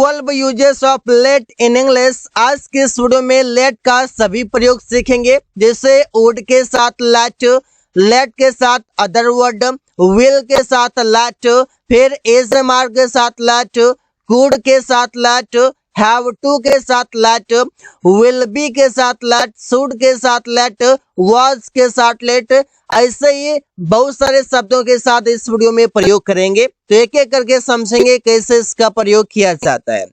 12 uses of let in English. आज के इस वीडियो में लेट का सभी प्रयोग सीखेंगे, जैसे वुड के साथ लेट, लेट के साथ अदर वर्ड, विल के साथ लेट, फिर एज मार्क के साथ लेट, कुड के साथ लेट, हैव टू के साथ लेट, विल बी के साथ लेट, शुड के साथ लेट, वाज के साथ लेट। ऐसे ही बहुत सारे शब्दों के साथ इस वीडियो में प्रयोग करेंगे, तो एक एक करके समझेंगे कैसे इसका प्रयोग किया जाता है।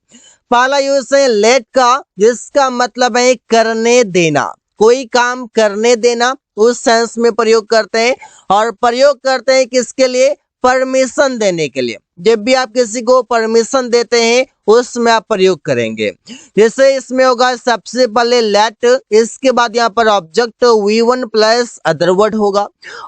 पहला यूज है लेट का, जिसका मतलब है करने देना, कोई काम करने देना, उस सेंस में प्रयोग करते हैं। और प्रयोग करते हैं किसके लिए? परमिशन देने के लिए। जब भी आप किसी को परमिशन देते हैं उसमें आप प्रयोग करेंगे। जैसे इसमें होगा सबसे पहले लेट, इसके बाद यहाँ पर object V1 plus other word होगा।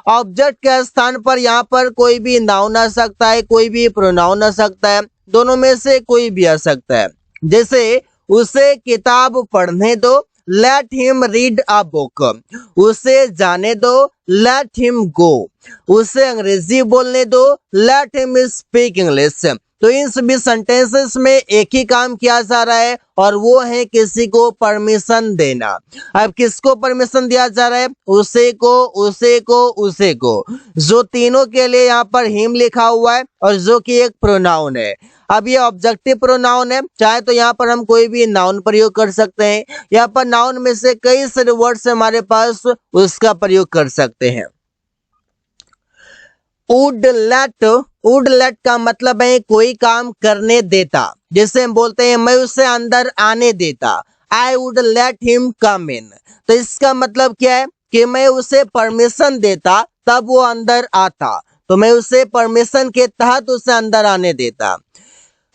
ऑब्जेक्ट के स्थान पर यहाँ पर कोई भी नाउन आ सकता है, कोई भी प्रोनाउन आ सकता है, दोनों में से कोई भी आ सकता है। जैसे उसे किताब पढ़ने दो, late him read a book. उसे जाने दो, लेट हिम गो। उसे अंग्रेजी बोलने दो, लेट हिम स्पीक इंग्लिश। तो इन सभी सेंटेंसेस में एक ही काम किया जा रहा है, और वो है किसी को परमिशन देना। अब किसको परमिशन दिया जा रहा है? उसे को, उसे को, उसे को, जो तीनों के लिए यहाँ पर हिम लिखा हुआ है, और जो कि एक प्रोनाउन है। अब ये ऑब्जेक्टिव प्रोनाउन है, चाहे तो यहाँ पर हम कोई भी नाउन प्रयोग कर सकते हैं। यहाँ पर नाउन में से कई सारे वर्ड्स हमारे पास, उसका प्रयोग कर सकते हैं। वुड लेट का मतलब है कोई काम करने देता। जैसे हम बोलते हैं मैं उसे अंदर आने देता, I would let him come in. तो इसका मतलब क्या है कि मैं उसे परमिशन देता तब वो अंदर आता, तो मैं उसे परमिशन के तहत उसे अंदर आने देता।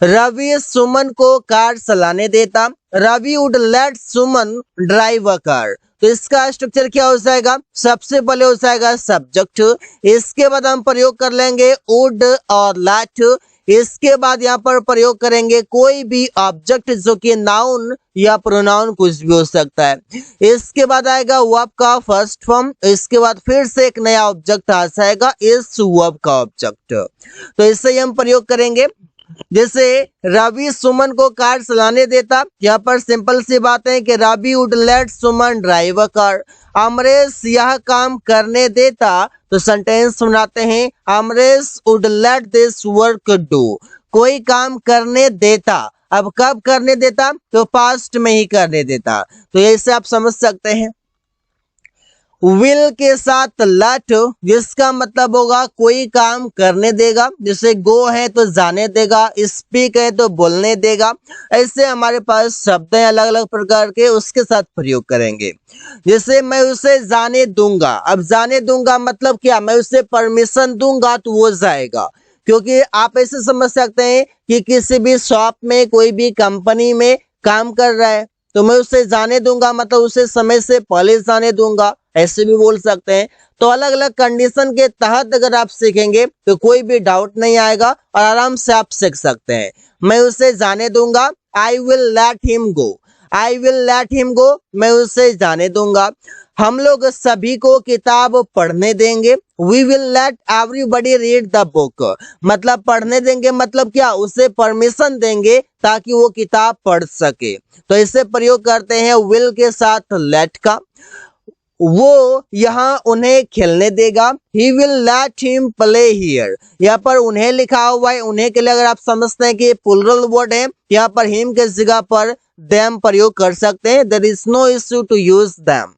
रवि सुमन को कार चलाने देता, Ravi would let Suman drive a car. तो इसका स्ट्रक्चर क्या हो जाएगा? सबसे पहले हो जाएगा सब्जेक्ट, इसके बाद हम प्रयोग कर लेंगे वुड और लेट, इसके बाद यहाँ पर प्रयोग करेंगे कोई भी ऑब्जेक्ट जो कि नाउन या प्रोनाउन कुछ भी हो सकता है। इसके बाद आएगा वर्ब का फर्स्ट फॉर्म, इसके बाद फिर से एक नया ऑब्जेक्ट आ जाएगा इस वर्ब का ऑब्जेक्ट। तो इससे ही हम प्रयोग करेंगे। जैसे रवि सुमन को कार चलाने देता, यहाँ पर सिंपल सी बात है कि Ravi would let Suman drive a car. Amresh यह काम करने देता, तो सेंटेंस बनाते हैं Amresh would let this work do. कोई काम करने देता, अब कब करने देता? तो पास्ट में ही करने देता। तो ऐसे आप समझ सकते हैं। विल के साथ लेट, जिसका मतलब होगा कोई काम करने देगा। जैसे गो है तो जाने देगा, स्पीक है तो बोलने देगा। ऐसे हमारे पास शब्द हैं अलग अलग प्रकार के, उसके साथ प्रयोग करेंगे। जैसे मैं उसे जाने दूंगा, अब जाने दूंगा मतलब क्या? मैं उसे परमिशन दूंगा तो वो जाएगा। क्योंकि आप ऐसे समझ सकते हैं कि किसी भी शॉप में, कोई भी कंपनी में काम कर रहा है, तो मैं उसे जाने दूंगा मतलब उसे समय से पहले जाने दूंगा, ऐसे भी बोल सकते हैं। तो अलग अलग कंडीशन के तहत अगर आप सीखेंगे तो कोई भी डाउट नहीं आएगा और आराम से आप सीख सकते हैं। मैं उसे जाने दूंगा, I will let him go, I will let him go, मैं उसे जाने दूंगा। हम लोग सभी को किताब पढ़ने देंगे, we will let everybody read the book. मतलब पढ़ने देंगे मतलब क्या? उसे परमिशन देंगे ताकि वो किताब पढ़ सके। तो इसे प्रयोग करते हैं विल के साथ लेट का। वो यहाँ उन्हें खेलने देगा, he will let him play here. यहाँ पर उन्हें लिखा हुआ है, उन्हें के लिए अगर आप समझते हैं कि ये प्लुरल वर्ड है, यहाँ पर हिम के जगह पर देम प्रयोग कर सकते हैं। There is no issue to use them.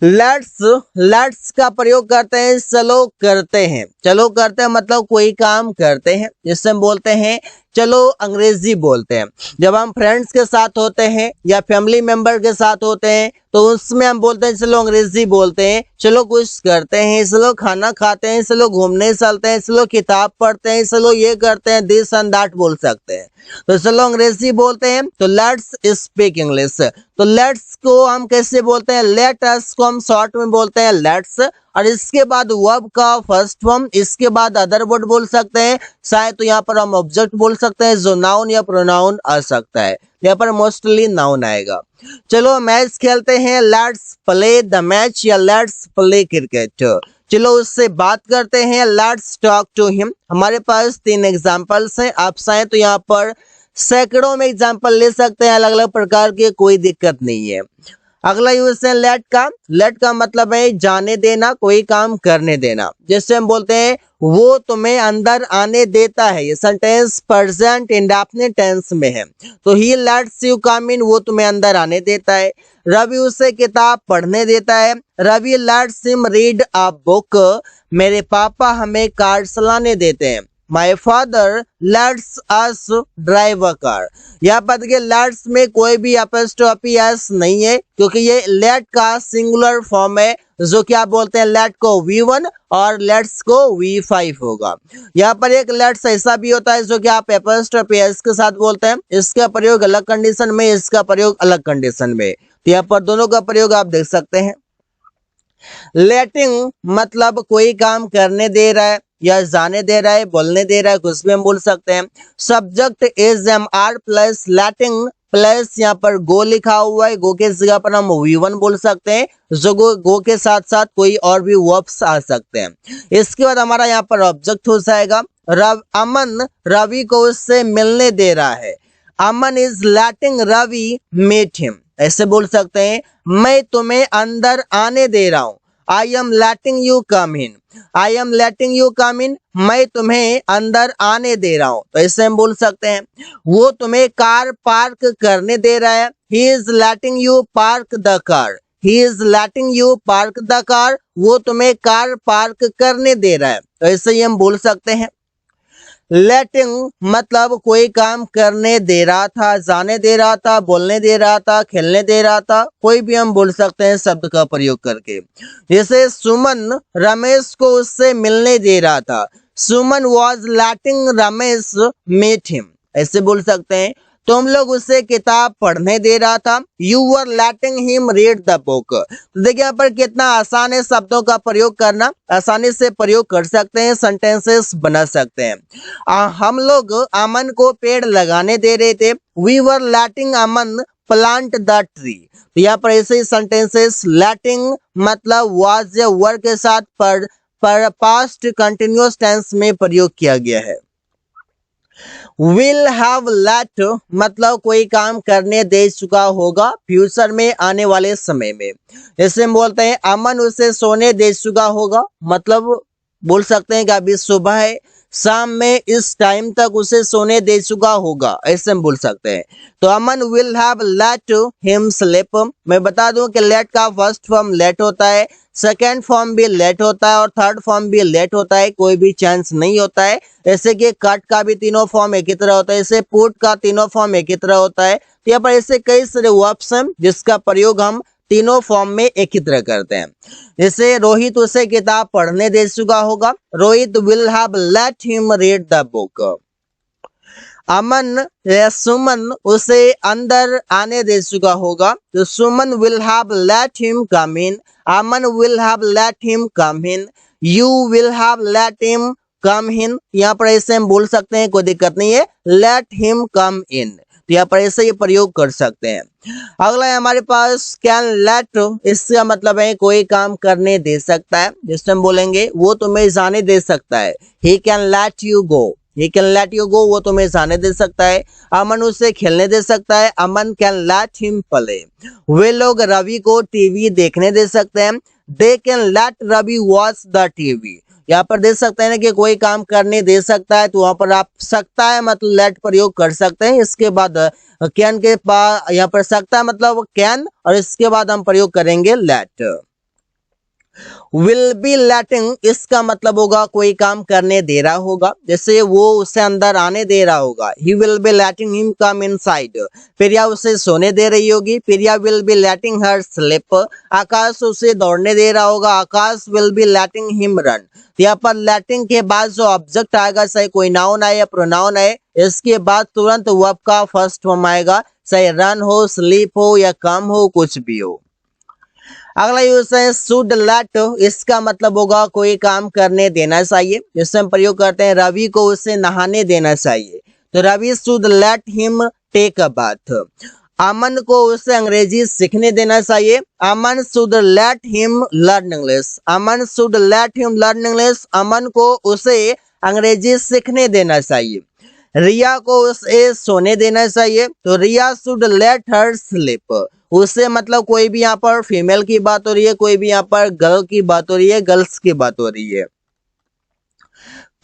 Lets का प्रयोग करते हैं चलो करते हैं। चलो करते हैं मतलब कोई काम करते हैं, जिससे हम बोलते हैं चलो अंग्रेजी बोलते हैं। जब हम फ्रेंड्स के साथ होते हैं या फैमिली मेंबर के साथ होते हैं तो उसमें हम बोलते हैं चलो अंग्रेजी बोलते हैं, चलो कुछ करते हैं, चलो खाना खाते हैं, चलो घूमने चलते हैं, चलो किताब पढ़ते हैं, चलो ये करते हैं, दिस एंड दैट बोल सकते हैं। तो चलो अंग्रेजी बोलते हैं तो लेट्स स्पीक इंग्लिश। तो लेट्स को हम कैसे बोलते हैं? लेट अस को हम शॉर्ट में बोलते हैं लेट्स, और इसके बाद वर्ब का फर्स्ट फॉर्म, इसके बाद अदर वर्ड बोल सकते हैं, शायद तो यहाँ पर हम ऑब्जेक्ट बोल सकते हैं जो नाउन या प्रोनाउन आ सकता है। यहाँ पर मोस्टली नाउन आएगा। चलो मैच खेलते हैं, लेट्स प्ले द मैच या लेट्स प्ले क्रिकेट। चलो उससे बात करते हैं, लेट्स टॉक टू हिम। हमारे पास 3 एग्जांपल्स हैं, आप चाहें तो यहाँ पर सैकड़ों में एग्जांपल ले सकते हैं अलग अलग प्रकार के, कोई दिक्कत नहीं है। अगला यूज है लेट का मतलब है जाने देना, कोई काम करने देना। जैसे हम बोलते हैं वो तुम्हें अंदर आने देता है, ये सेंटेंस प्रेजेंट इंडेफिनिट टेंस में है, तो ही लेट्स यू कम इन, वो तुम्हें अंदर आने देता है। रवि उसे किताब पढ़ने देता है, Ravi lets him read a book. मेरे पापा हमें कार चलाने देते हैं, my father lets us drive a car. यहाँ पर देखिए लेट्स में कोई भी एपोस्ट्रोफी एस नहीं है, क्योंकि ये लेट का सिंगुलर फॉर्म है, जो क्या बोलते हैं लेट को V1 और लेट्स को V5 होगा। यहाँ पर एक लेट्स ऐसा भी होता है जो कि आप एपोस्ट्रोफी एस के साथ बोलते हैं, इसका प्रयोग अलग कंडीशन में, इसका प्रयोग अलग कंडीशन में, तो यहाँ पर दोनों का प्रयोग आप देख सकते हैं। लेटिंग मतलब कोई काम करने दे रहा है या जाने दे रहा है, बोलने दे रहा है, कुछ भी हम बोल सकते हैं। Subject is am are plus letting plus यहाँ पर गो लिखा हुआ है, गो के जगह पर हम V1 बोल सकते हैं, जो गो के साथ साथ कोई और भी वर्ब्स आ सकते हैं। इसके बाद हमारा यहाँ पर ऑब्जेक्ट हो जाएगा। अमन रवि को उससे मिलने दे रहा है, Aman is letting Ravi meet him. ऐसे बोल सकते हैं मैं तुम्हें अंदर आने दे रहा हूं, I am letting you come in, I am letting you come in, मैं तुम्हें अंदर आने दे रहा हूं, तो ऐसे हम बोल सकते हैं। वो तुम्हें कार पार्क करने दे रहा है, he is letting you park the car, he is letting you park the car, वो तुम्हें कार पार्क करने दे रहा है, तो ऐसे ही हम बोल सकते हैं। लेटिंग मतलब कोई काम करने दे रहा था, जाने दे रहा था, बोलने दे रहा था, खेलने दे रहा था, कोई भी हम बोल सकते हैं शब्द का प्रयोग करके। जैसे सुमन रमेश को उससे मिलने दे रहा था, Suman was letting Ramesh meet him. ऐसे बोल सकते हैं तुम लोग उसे किताब पढ़ने दे रहा था, you were letting him read the book. तो देखिए यहाँ पर कितना आसान है शब्दों का प्रयोग करना, आसानी से प्रयोग कर सकते हैं, सेंटेंसेस बना सकते हैं। हम लोग अमन को पेड़ लगाने दे रहे थे, we were letting Aman plant the tree. तो यहाँ पर ऐसे ही सेंटेंसेस लेटिंग मतलब वाज या वर के साथ पर पास्ट कंटिन्यूअस टेंस में प्रयोग किया गया है। will have let मतलब कोई काम करने दे चुका होगा फ्यूचर में, आने वाले समय में। जैसे हम बोलते हैं अमन उसे सोने दे चुका होगा, मतलब बोल सकते हैं कि अभी सुबह है, शाम में इस टाइम तक उसे सोने दे चुका होगा, ऐसे हम बोल सकते हैं। तो Aman will have let him sleep. मैं बता दूं कि लेट का फर्स्ट फॉर्म लेट होता है, सेकेंड फॉर्म भी लेट होता है और थर्ड फॉर्म भी लेट होता है, कोई भी चांस नहीं होता है। जैसे कि कट का भी तीनों फॉर्म एक ही तरह होता है, जैसे पुट का तीनों फॉर्म एक ही तरह होता है। तो यहाँ पर ऐसे कई सारे वर्ब्स हैं जिसका प्रयोग हम तीनों फॉर्म में एक ही तरह करते हैं। जैसे रोहित उसे किताब पढ़ने दे चुका होगा, Rohit will have let him read the book. Aman या सुमन उसे अंदर आने दे चुका होगा, तो Suman will have let him come in, Aman will have let him come in, you will have let him come in. यहाँ पर ऐसे हम बोल सकते हैं, कोई दिक्कत नहीं है, लेट हिम कम इन, तो यहाँ पर ऐसे ही प्रयोग कर सकते हैं। अगला है हमारे पास कैन लेट, इसका मतलब है कोई काम करने दे सकता है, जिससे हम बोलेंगे वो तुम्हें जाने दे सकता है, he can let you go, he can let you go, वो तुम्हें जाने दे सकता है। अमन उसे खेलने दे सकता है, Aman can let him play. वे लोग रवि को टीवी देखने दे सकते हैं, they can let Ravi watch the TV. यहाँ पर देख सकते हैं ना कि कोई काम करने दे सकता है, तो वहां पर आप सकता है मतलब लेट प्रयोग कर सकते हैं। इसके बाद कैन के पास यहाँ पर सकता है मतलब कैन, और इसके बाद हम प्रयोग करेंगे लेट। विल बी लेटिंग, इसका मतलब होगा कोई काम करने दे रहा होगा, जैसे वो उसे अंदर आने दे रहा होगा, he will be letting him come inside. Priya उसे सोने दे रही होगी, Priya will be letting her sleep. Aakash उसे दौड़ने दे रहा होगा, Aakash will be letting him run. यहाँ पर लेटिंग के बाद जो ऑब्जेक्ट आएगा, चाहे कोई नाउन आए या प्रोनाउन आए, इसके बाद तुरंत वर्ब का फर्स्ट फॉर्म आएगा, चाहे रन हो, स्लीप हो या कम हो, कुछ भी हो। अगला यूज है शुड लेट, इसका मतलब होगा कोई काम करने देना चाहिए, जिससे हम प्रयोग करते हैं रवि को उसे नहाने देना चाहिए, तो Ravi should let him take a bath. Aman को उसे अंग्रेजी सीखने देना चाहिए। Aman should let him learn English. Aman should let him learn English. Aman को उसे अंग्रेजी सीखने देना चाहिए। रिया को उसे सोने देना चाहिए। तो रिया शुड लेट हर स्लीप। उसे मतलब कोई भी यहाँ पर फीमेल की बात हो रही है, कोई भी यहाँ पर गर्ल की बात हो रही है, गर्ल्स की बात हो रही है।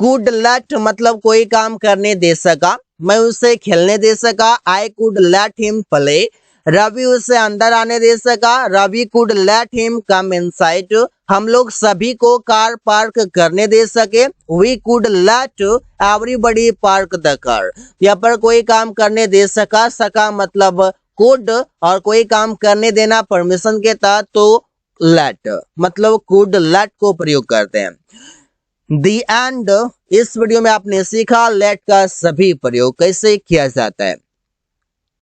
कुड लेट मतलब कोई काम करने दे सका, मैं उसे खेलने दे सका। I could let him play. Ravi उसे अंदर आने दे सका। Ravi could let him come inside. हम लोग सभी को कार पार्क करने दे सके। We could let everybody park the car. यहाँ पर कोई काम करने दे सका, सका मतलब कुड, और कोई काम करने देना परमिशन के तहत तो लेट मतलब कुड लेट को प्रयोग करते हैं। दी एंड। इस वीडियो में आपने सीखा लेट का सभी प्रयोग कैसे किया जाता है।